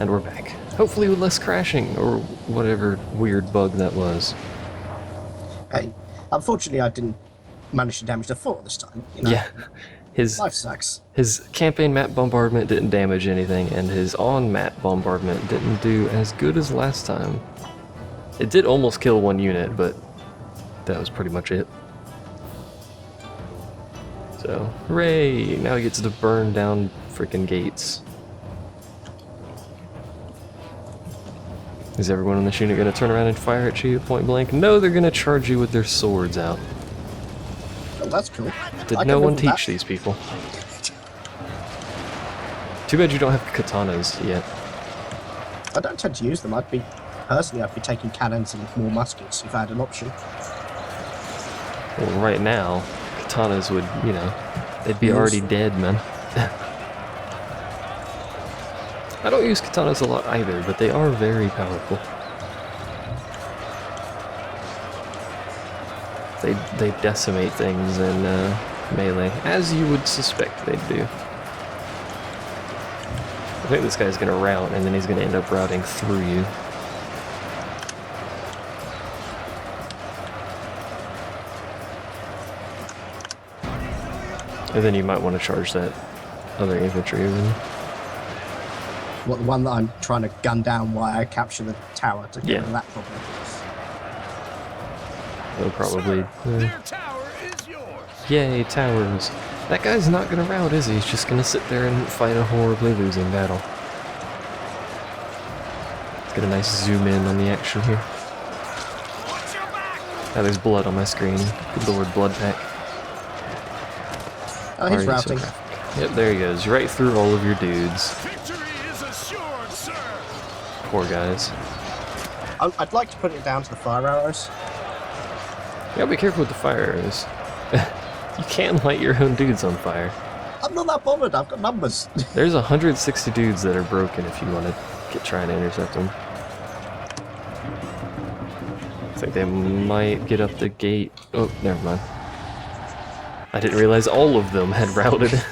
And we're back. Hopefully with less crashing, or whatever weird bug that was. Hey, unfortunately I didn't manage to damage the fort this time. You know? Yeah. Life sucks. His campaign map bombardment didn't damage anything, and his on-map bombardment didn't do as good as last time. It did almost kill one unit, but that was pretty much it. So, hooray! Now he gets to burn down freaking gates. Is everyone in this unit going to turn around and fire at you point blank? No, they're going to charge you with their swords out. Oh, that's cool. Did no one teach these people? Too bad you don't have katanas yet. I don't tend to use them. I'd be taking cannons and more muskets if I had an option. Well, right now, katanas would, you know, they'd be already dead, man. I don't use katanas a lot either, but they are very powerful. They decimate things in melee, as you would suspect they'd do. I think this guy's gonna rout, and then he's gonna end up routing through you. And then you might want to charge that other infantry over there. What, the one that I'm trying to gun down while I capture the tower to get rid of that problem? They'll probably... Their tower is yours. Yay, towers. That guy's not gonna rout, is he? He's just gonna sit there and fight a horribly losing battle. Let's get a nice zoom in on the action here. Watch your back. Oh, there's blood on my screen. Good lord, blood pack. Oh, he's Already so routing. graphic. Yep, there he goes. Right through all of your dudes. Victory is assured, sir. Poor guys. I'd like to put it down to the fire arrows. You gotta be careful with the fire arrows. You can light your own dudes on fire. I'm not that bothered. I've got numbers. There's 160 dudes that are broken if you want to try to intercept them. I think they might get up the gate. Oh, never mind. I didn't realize all of them had routed.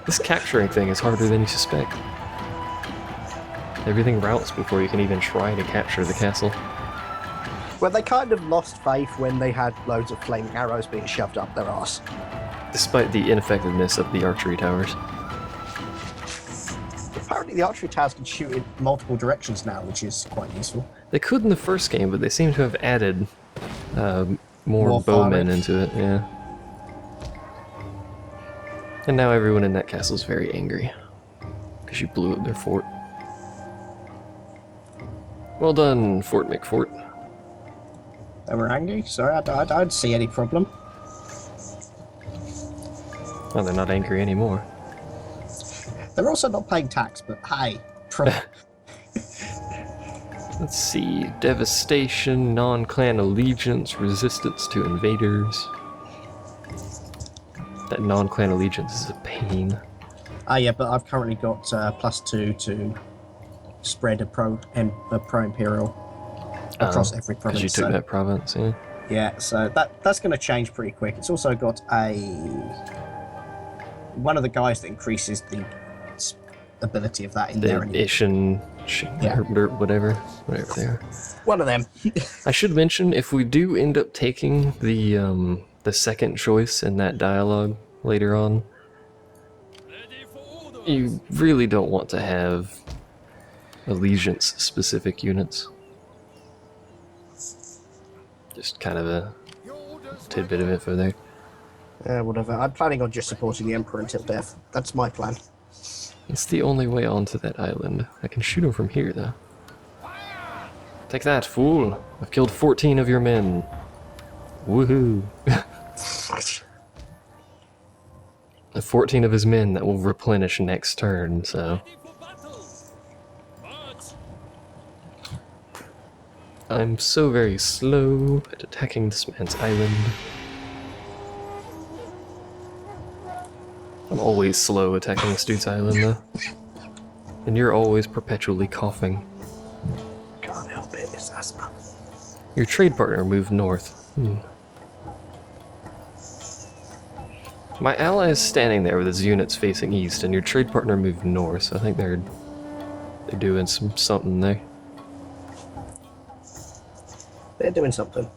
This capturing thing is harder than you suspect. Everything routes before you can even try to capture the castle. Well, they kind of lost faith when they had loads of flaming arrows being shoved up their arse. Despite the ineffectiveness of the archery towers. Apparently the archery towers can shoot in multiple directions now, which is quite useful. They could in the first game, but they seem to have added more bowmen into it, yeah. And now everyone in that castle is very angry. Because you blew up their fort. Well done, Fort McFort. They were angry? Sorry, I don't see any problem. Well, they're not angry anymore. They're also not paying tax, but hey. Let's see. Devastation, non-clan allegiance, resistance to invaders. That non-clan allegiance is a pain. Ah, yeah, but I've currently got +2 to spread a pro-Imperial across every province. Because you took that province, yeah. Yeah, so that's going to change pretty quick. It's also got one of the guys that increases the ability of that in there. Ishin, or whatever they are. One of them. I should mention, if we do end up taking the second choice in that dialogue later on, you really don't want to have allegiance-specific units. Just kind of a tidbit of info there. Whatever. I'm planning on just supporting the Emperor until death. That's my plan. It's the only way onto that island. I can shoot him from here, though. Take that, fool! I've killed 14 of your men. Woohoo! 14 of his men that will replenish next turn, so... I'm so very slow at attacking this man's island. I'm always slow attacking this dude's island, though. And you're always perpetually coughing. Can't help it, it's asthma. Your trade partner moved north. My ally is standing there with his units facing east, and your trade partner moved north, so I think they're They're doing something there. They're doing something.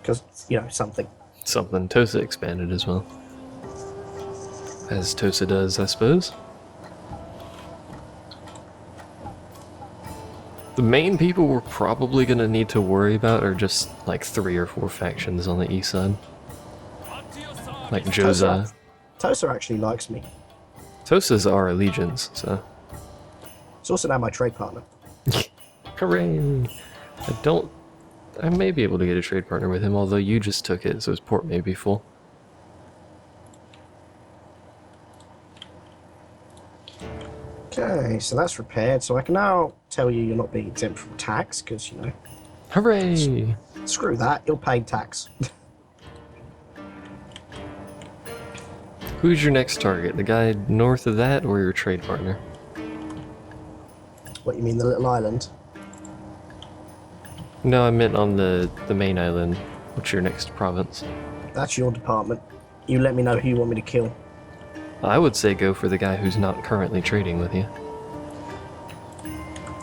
Because, something. Something. Tosa expanded as well. As Tosa does, I suppose. The main people we're probably going to need to worry about are just like 3 or 4 factions on the east side. Like Joza. Tosa actually likes me. Tosa's our allegiance, so. It's also now my trade partner. Hooray! I may be able to get a trade partner with him, although you just took it, so his port may be full. Okay, so that's repaired. So I can now tell you you're not being exempt from tax, because, Hooray! screw that, you're paying tax. Who's your next target? The guy north of that, or your trade partner? What, you mean the little island? No, I meant on the main island. What's your next province? That's your department. You let me know who you want me to kill. I would say go for the guy who's not currently trading with you.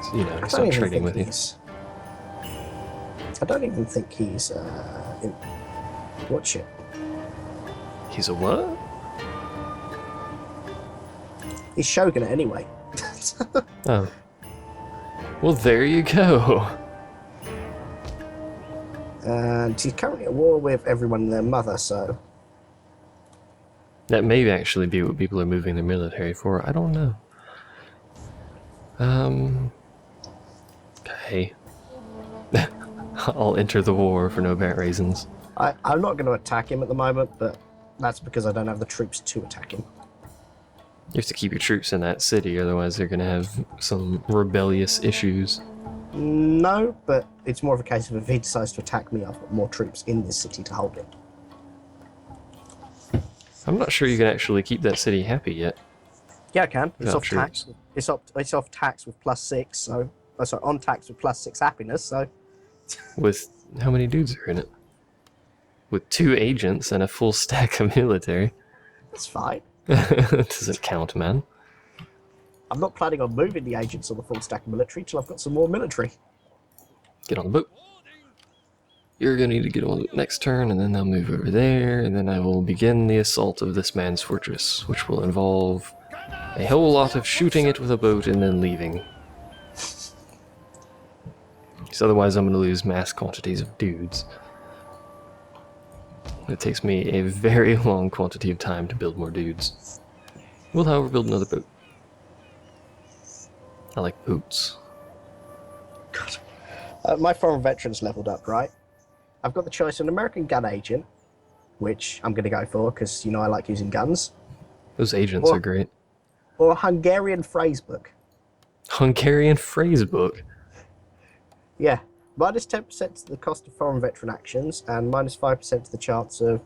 So, he's not trading with you. I don't even think he's in... What shit? He's a what? He's Shogunate anyway. Oh. Well, there you go. And he's currently at war with everyone and their mother, so... That may actually be what people are moving their military for. I don't know. Okay. I'll enter the war for no apparent reasons. I'm not going to attack him at the moment, but that's because I don't have the troops to attack him. You have to keep your troops in that city, otherwise they're going to have some rebellious issues. No, but it's more of a case of if he decides to attack me, I've got more troops in this city to hold him. I'm not sure you can actually keep that city happy yet. Yeah, I can. It's Without off tax. It's off tax with +6, so... Oh, sorry, on tax with +6 happiness, so... With how many dudes are in it? With 2 agents and a full stack of military. That's fine. Doesn't count, man. I'm not planning on moving the agents on the full stack of military till I've got some more military. Get on the boat. You're gonna need to get on the next turn, and then I'll move over there, and then I will begin the assault of this man's fortress, which will involve a whole lot of shooting it with a boat and then leaving. Because otherwise I'm gonna lose mass quantities of dudes. It takes me a very long quantity of time to build more dudes. We'll, however, build another boat. I like boats. God. My foreign veterans leveled up, right? I've got the choice of an American gun agent, which I'm going to go for because, I like using guns. Those agents are great. Or a Hungarian phrase book. Hungarian phrase book? Yeah. Minus 10% to the cost of foreign veteran actions and minus 5% to the chance of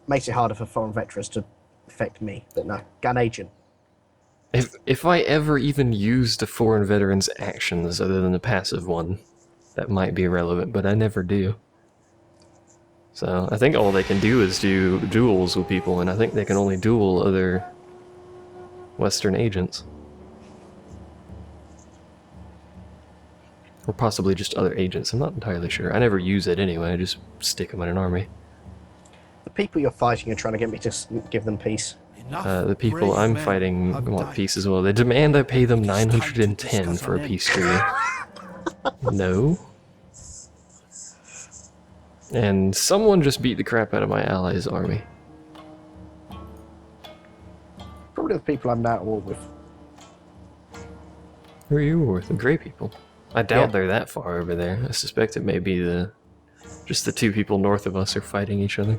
makes it harder for foreign veterans to affect me. But no, gun agent. If I ever even used a foreign veteran's actions other than the passive one, that might be relevant, but I never do. So I think all they can do is do duels with people, and I think they can only duel other Western agents. Or possibly just other agents, I'm not entirely sure. I never use it anyway, I just stick them in an army. The people you're fighting are trying to get me to give them peace. The people I'm fighting want peace as well. They demand I pay them 910 for a peace treaty. No. And someone just beat the crap out of my allies' army. Probably the people I'm now at war with. Who are you with? The Grey people. I doubt they're that far over there. I suspect it may be just the 2 people north of us are fighting each other.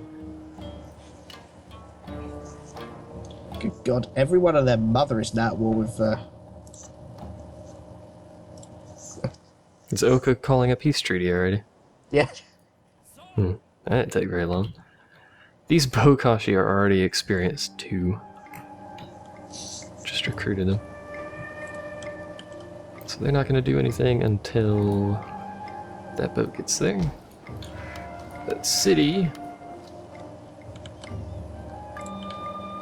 Good God, everyone and their mother is now at war with... Is Oka calling a peace treaty already? Yeah. That didn't take very long. These Bokashi are already experienced too. Just recruited them. So they're not going to do anything until that boat gets there. That city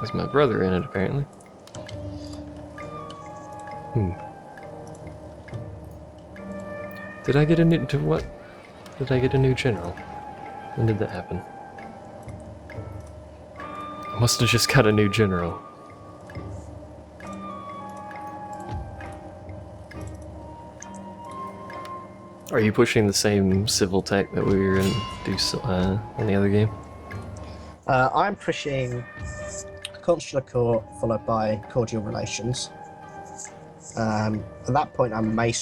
has my brother in it, apparently. Did I get a new... what? Did I get a new general? When did that happen? I must have just got a new general. Are you pushing the same civil tech that we were in the other game? I'm pushing consular court followed by cordial relations. At that point, I may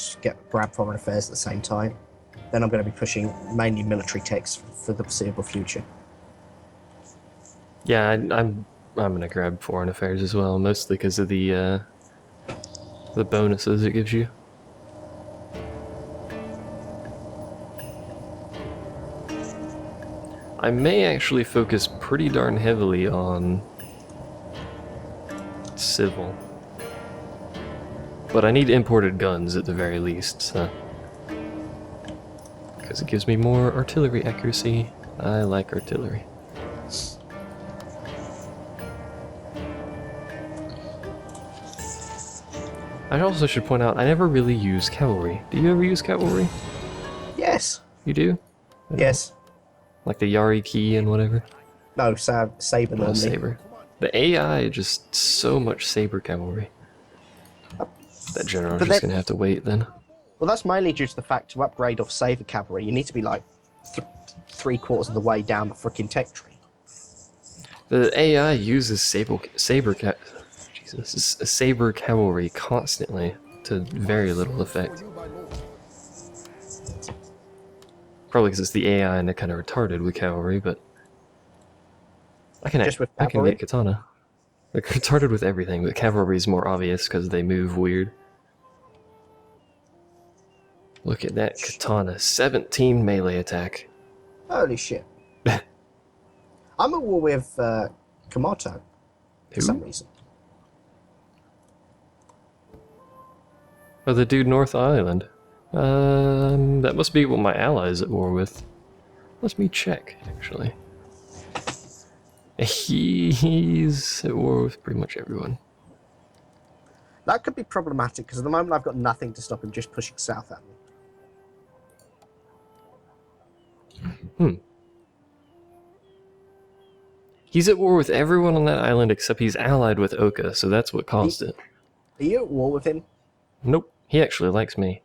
grab foreign affairs at the same time. Then I'm going to be pushing mainly military techs for the foreseeable future. Yeah, I'm gonna grab foreign affairs as well, mostly because of the bonuses it gives you. I may actually focus pretty darn heavily on civil. But I need imported guns at the very least, so. Because it gives me more artillery accuracy. I like artillery. I also should point out, I never really use cavalry. Do you ever use cavalry? Yes. You do? Yes. Like the Yari key and whatever? No, saber No, normally. saber. The AI, just so much saber cavalry. That general's But just that- gonna have to wait then. Well, that's mainly due to the fact to upgrade off saber cavalry, you need to be like 3/4 of the way down the frickin' tech tree. The AI uses saber cavalry constantly to very little effect. Probably because it's the AI and they're kind of retarded with cavalry, but I can Just with I can cavalry? get katana. They're retarded with everything, but cavalry is more obvious because they move weird. Look at that katana, 17 melee attack. Holy shit. I'm at war with Komoto for some reason. Oh, the dude North Island. That must be what my ally is at war with. Let me check, actually. He's at war with pretty much everyone. That could be problematic because at the moment I've got nothing to stop him just pushing south at me. He's at war with everyone on that island except he's allied with Oka, so that's what caused it. Are you at war with him? Nope, he actually likes me.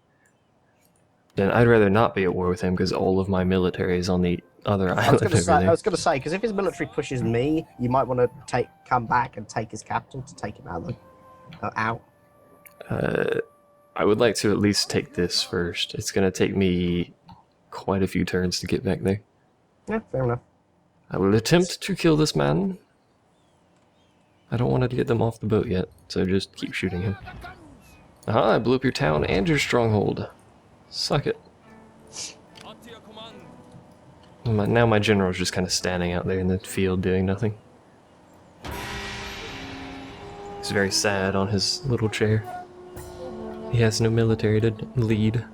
Then I'd rather not be at war with him because all of my military is on the other I island was over there. going to say, because if his military pushes me, you might want to come back and take his capital to take him out. I would like to at least take this first. It's going to take me quite a few turns to get back there. Yeah, fair enough. I will attempt to kill this man. I don't want to get them off the boat yet, so just keep shooting him. Aha, I blew up your town and your stronghold. Suck it. Now my general's just kind of standing out there in the field doing nothing. He's very sad on his little chair. He has no military to lead.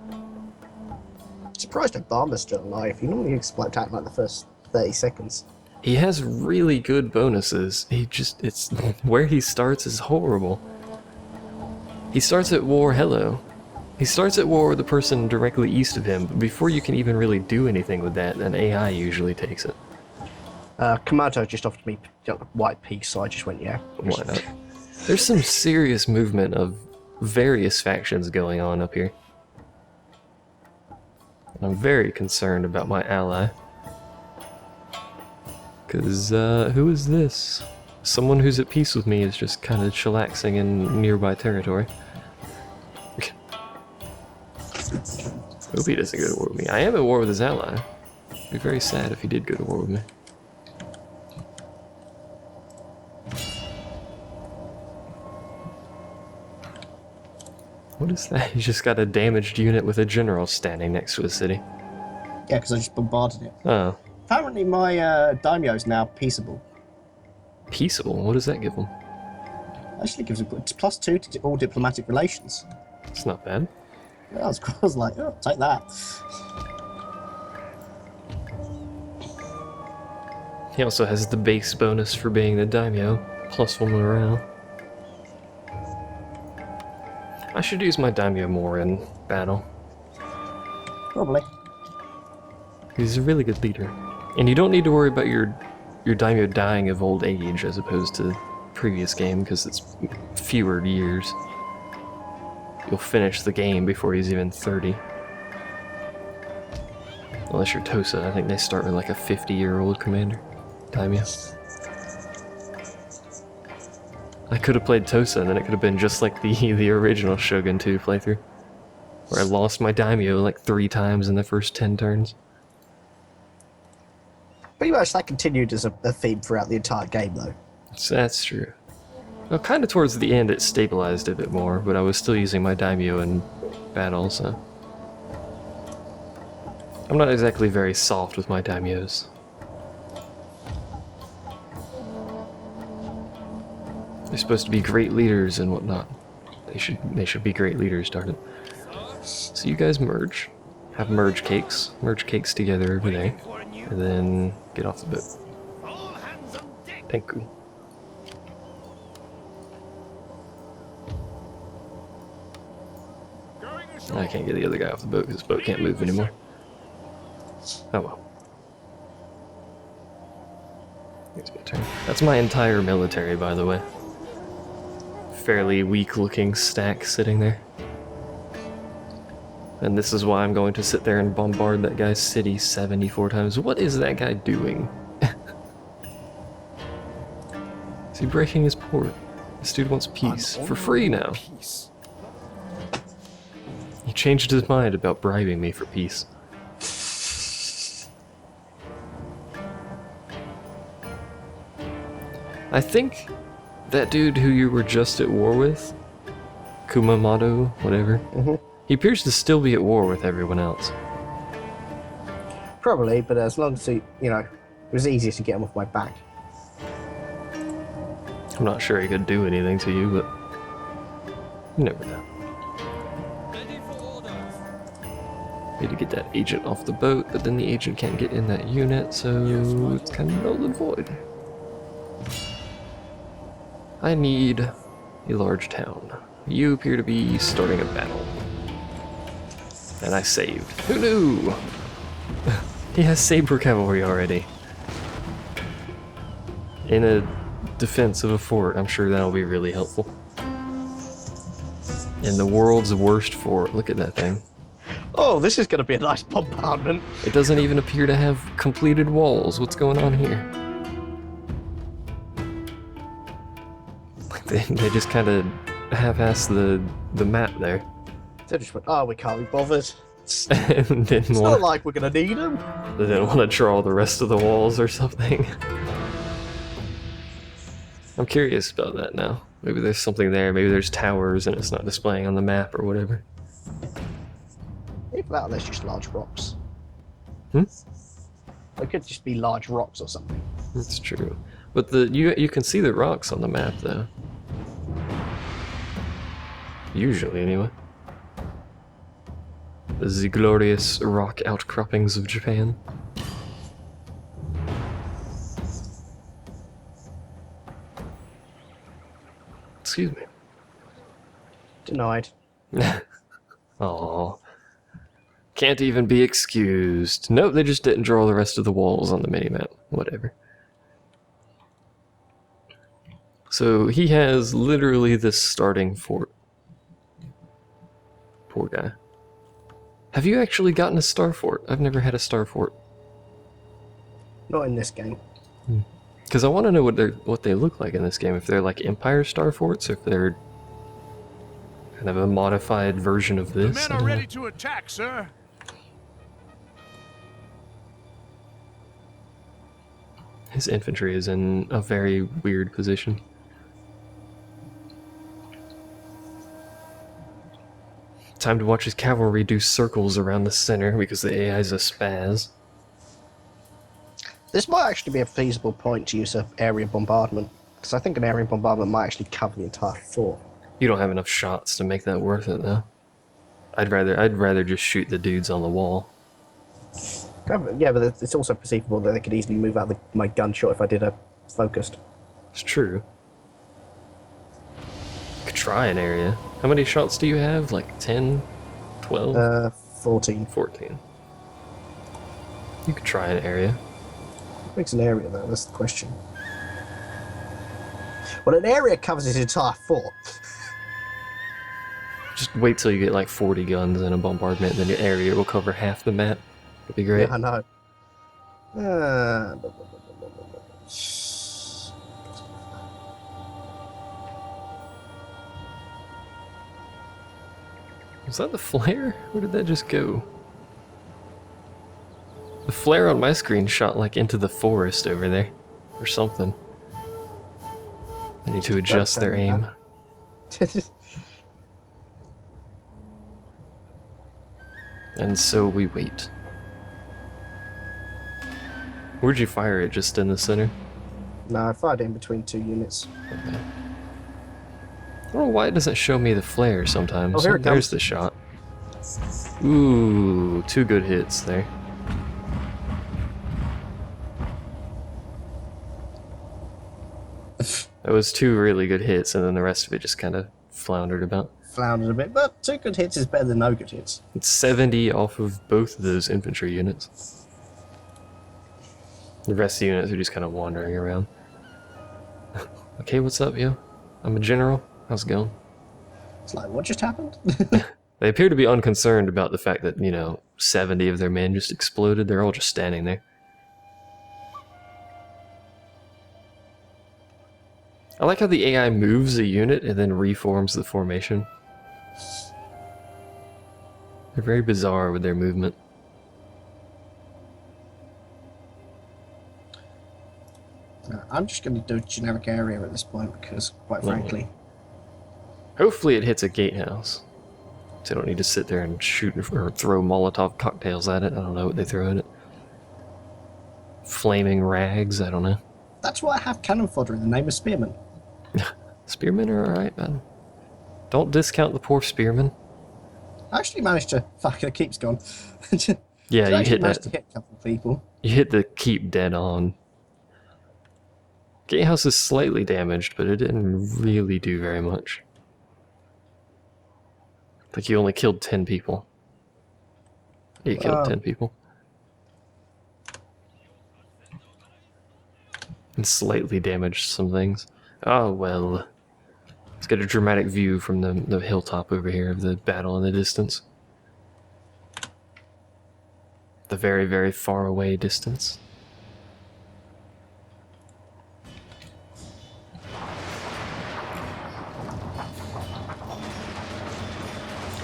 Surprised Obama's still alive. He normally explodes out in like the first 30 seconds. He has really good bonuses. It's where he starts is horrible. He starts at war, hello. He starts at war with the person directly east of him, but before you can even really do anything with that, an AI usually takes it. Komodo just offered me white peace, so I just went, yeah. Why not? There's some serious movement of various factions going on up here. And I'm very concerned about my ally. Because, who is this? Someone who's at peace with me is just kind of chillaxing in nearby territory. Hope he doesn't go to war with me. I am at war with his ally. I'd be very sad if he did go to war with me. What is that? He's just got a damaged unit with a general standing next to a city. Yeah, because I just bombarded it. Oh. Apparently my Daimyo is now peaceable. Peaceable? What does that give him? Actually gives a +2 to all diplomatic relations. It's not bad. Yeah, I was like, oh, take that. He also has the base bonus for being the Daimyo, +1 morale. I should use my Daimyo more in battle. Probably. He's a really good leader. And you don't need to worry about your Daimyo dying of old age as opposed to previous game, because it's fewer years. You'll finish the game before he's even 30. Unless you're Tosa, I think they start with like a 50-year-old commander. Daimyo. I could have played Tosa, and then it could have been just like the original Shogun 2 playthrough, where I lost my Daimyo like 3 times in the first 10 turns. Pretty much that continued as a theme throughout the entire game, though. So that's true. Well, kind of towards the end it stabilized a bit more, but I was still using my Daimyo in battle, so... I'm not exactly very soft with my Daimyos. They're supposed to be great leaders and whatnot. They should be great leaders, darn it. So you guys merge. Have merge cakes together over there. And then get off the boat. All hands on deck. Thank you. Going ashore. I can't get the other guy off the boat because this boat can't move anymore. Oh well. It's my turn. That's my entire military, by the way. Fairly weak-looking stack sitting there. And this is why I'm going to sit there and bombard that guy's city 74 times. What is that guy doing? Is he breaking his port? This dude wants peace. For free now. Peace. He changed his mind about bribing me for peace. I think that dude who you were just at war with, Kumamoto, whatever, he appears to still be at war with everyone else. Probably, but as long as he, it was easier to get him off my back. I'm not sure he could do anything to you, but you never know. Need to get that agent off the boat, but then the agent can't get in that unit, so it's kind of null and void. I need a large town. You appear to be starting a battle. And I saved. Who knew? He has saber cavalry already. In a defense of a fort, I'm sure that'll be really helpful. In the world's worst fort, look at that thing. Oh, this is going to be a nice bombardment. It doesn't even appear to have completed walls. What's going on here? Like they just kind of half-assed the map there. They just went, oh, we can't be bothered. And It's not like we're going to need them. They didn't want to draw the rest of the walls or something. I'm curious about that now. Maybe there's something there. Maybe there's towers and it's not displaying on the map or whatever. If that, there's just large rocks. Hmm? They could just be large rocks or something. That's true. But you can see the rocks on the map though. Usually, anyway. The glorious rock outcroppings of Japan. Excuse me. Denied. Aww. Can't even be excused. Nope, they just didn't draw the rest of the walls on the minimap. Whatever. So he has literally this starting fort. Poor guy. Have you actually gotten a star fort? I've never had a star fort. Not in this game. Because I want to know what they look like in this game. If they're like Empire star forts, or if they're kind of a modified version of The this. men are ready to attack, sir. His infantry is in a very weird position. Time to watch his cavalry do circles around the center because the AI is a spaz. This might actually be a feasible point to use an area bombardment, because I think an area bombardment might actually cover the entire fort. You don't have enough shots to make that worth it, though. I'd rather just shoot the dudes on the wall. Yeah, but it's also perceivable that they could easily move out my gunshot if I did a focused. It's true. Could try an area. How many shots do you have? Like 10? 12? 14. 14. You could try an area. What makes an area though? That's the question. Well, an area covers its entire fort. Just wait till you get like 40 guns in a bombardment, then your area will cover half the map. It'd be great. Yeah, I know. Was that the flare? Where did that just go? The flare on my screen shot like into the forest over there. Or something. I need to adjust their aim. And so we wait. Where'd you fire it? Just in the center? No, I fired in between 2 units. Okay. I don't know why it doesn't show me the flare sometimes. Oh, here it There's comes. the shot. Ooh, 2 good hits there. That was 2 really good hits, and then the rest of it just kind of floundered about. Floundered a bit, but 2 good hits is better than no good hits. It's 70 off of both of those infantry units. The rest of the units are just kind of wandering around. Okay, what's up, yo? I'm a general. How's it going? It's like, what just happened? They appear to be unconcerned about the fact that, 70 of their men just exploded. They're all just standing there. I like how the AI moves a unit and then reforms the formation. They're very bizarre with their movement. I'm just going to do a generic area at this point because, quite frankly, Hopefully it hits a gatehouse. So I don't need to sit there and shoot or throw Molotov cocktails at it. I don't know what they throw at it. Flaming rags, I don't know. that's why I have cannon fodder in the name of spearmen. Spearmen are alright, man. Don't discount the poor spearmen. I actually managed to... Fuck, it keeps gone. Yeah, you hit managed that. to hit a couple of people. You hit the keep dead on. Gatehouse is slightly damaged, but it didn't really do very much. Like you only killed 10 people. You killed 10 people. And slightly damaged some things. Oh well. Let's get a dramatic view from the hilltop over here of the battle in the distance. The very, very far away distance.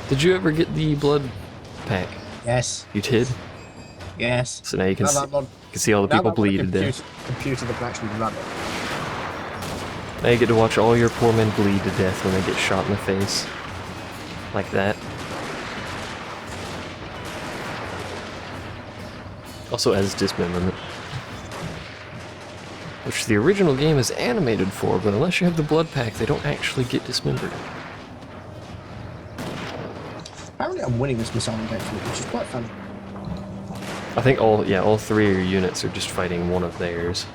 Did you ever get the blood pack? Yes. You did? Yes. So now you can, Now see, that I'm on- you can see all the now people that I'm on a bleed to death. computer that can actually run it. Now you get to watch all your poor men bleed to death when they get shot in the face. Like that. Also adds dismemberment. Which the original game is animated for, but unless you have the blood pack, they don't actually get dismembered. Apparently I'm winning this missile engagement, which is quite funny. I think all 3 of your units are just fighting one of theirs.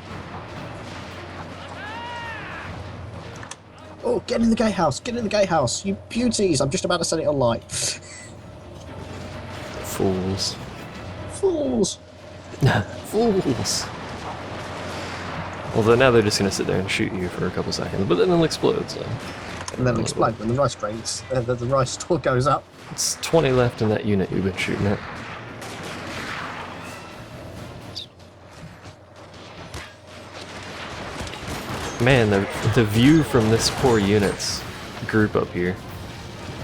Oh, get in the gatehouse! Get in the gatehouse! You beauties! I'm just about to set it on light. Fools. Fools! Fools! Although now they're just gonna sit there and shoot you for a couple seconds, but then it'll explode, so... And then it'll explode when the rice drains. The rice store goes up. It's 20 left in that unit you've been shooting at. Man, the view from this poor unit's group up here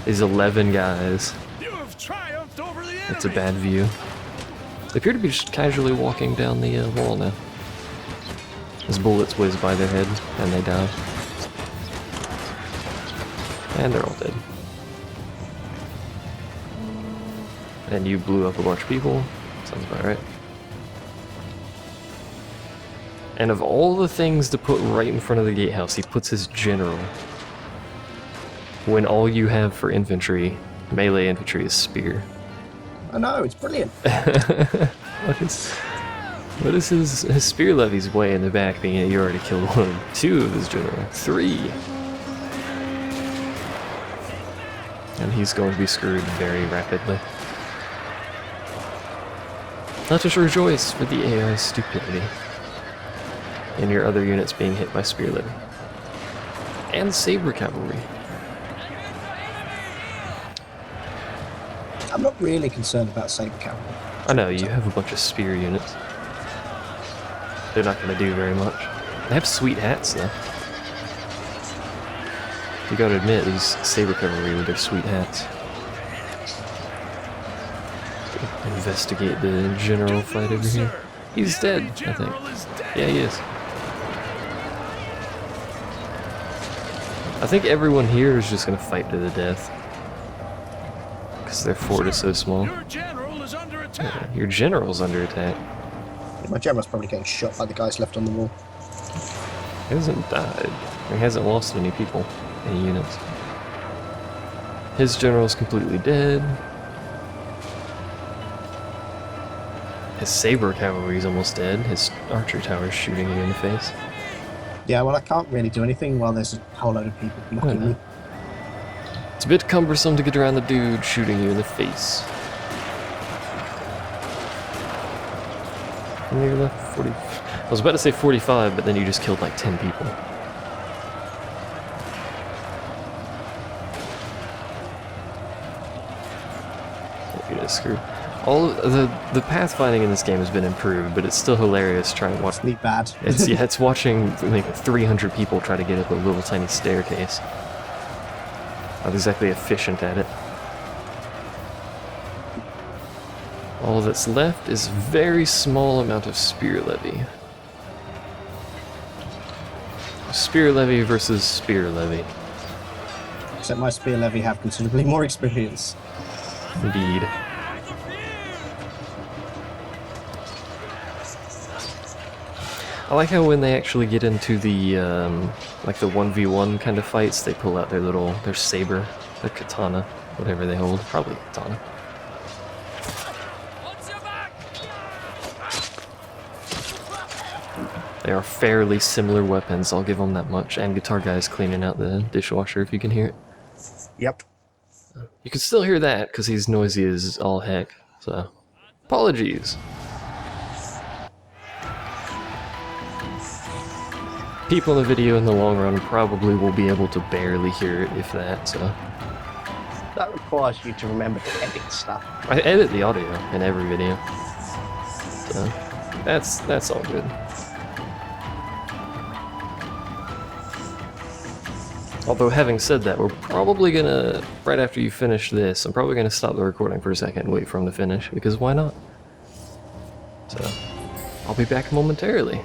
is 11 guys. You have triumphed over the enemy. It's a bad view. They appear to be just casually walking down the wall now. As bullets whiz by their head, and they die. And they're all dead. And you blew up a bunch of people. Sounds about right. And of all the things to put right in front of the gatehouse, he puts his general. When all you have for infantry, melee infantry, is spear. I know, it's brilliant. What is his spear levy's way in the back, being that you already killed 1, 2 of his general, 3. And he's going to be screwed very rapidly. Let us rejoice for the AI's stupidity. And your other units being hit by spear levy. And saber cavalry. I'm not really concerned about saber cavalry. I know, you have a bunch of spear units. They're not going to do very much. They have sweet hats, though. You gotta admit, these saber cavalry with their sweet hats. Investigate the general fight over here. He's dead, I think. Yeah, he is. I think everyone here is just gonna fight to the death. Because their fort is so small. Your general is under attack. Yeah, your general's under attack. My general's probably getting shot by the guys left on the wall. He hasn't died. He hasn't lost any people, any units. His general's completely dead. His saber cavalry's almost dead. His archer tower's shooting you in the face. Yeah, well, I can't really do anything while there's a whole load of people blocking me. It's a bit cumbersome to get around the dude shooting you in the face. How many left? 40. I was about to say 45, but then you just killed like 10 people. You're just screwed. All of the pathfinding in this game has been improved, but it's still hilarious trying to watch. It's really bad. It's watching like 300 people try to get up a little tiny staircase. Not exactly efficient at it. All that's left is a very small amount of spear levy. Spear levy versus spear levy. Except my spear levy have considerably more experience. Indeed. I like how when they actually get into the like the 1v1 kind of fights, they pull out their saber, their katana, whatever they hold, probably katana. They are fairly similar weapons, I'll give them that much. And Guitar Guy's cleaning out the dishwasher if you can hear it. Yep. You can still hear that because he's noisy as all heck, so apologies. People in the video in the long run probably will be able to barely hear it, if that, so. That requires you to remember to edit stuff. I edit the audio in every video, so that's all good. Although having said that, we're probably gonna, right after you finish this, I'm probably gonna stop the recording for a second and wait for him to finish, because why not? So, I'll be back momentarily.